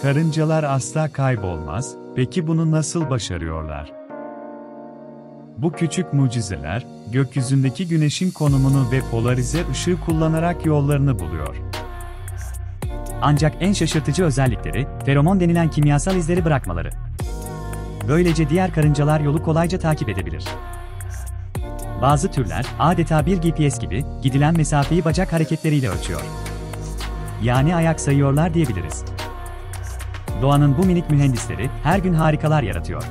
Karıncalar asla kaybolmaz, peki bunu nasıl başarıyorlar? Bu küçük mucizeler, gökyüzündeki güneşin konumunu ve polarize ışığı kullanarak yollarını buluyor. Ancak en şaşırtıcı özellikleri, feromon denilen kimyasal izleri bırakmaları. Böylece diğer karıncalar yolu kolayca takip edebilir. Bazı türler, adeta bir GPS gibi, gidilen mesafeyi bacak hareketleriyle ölçüyor. Yani ayak sayıyorlar diyebiliriz. Doğanın bu minik mühendisleri, her gün harikalar yaratıyor.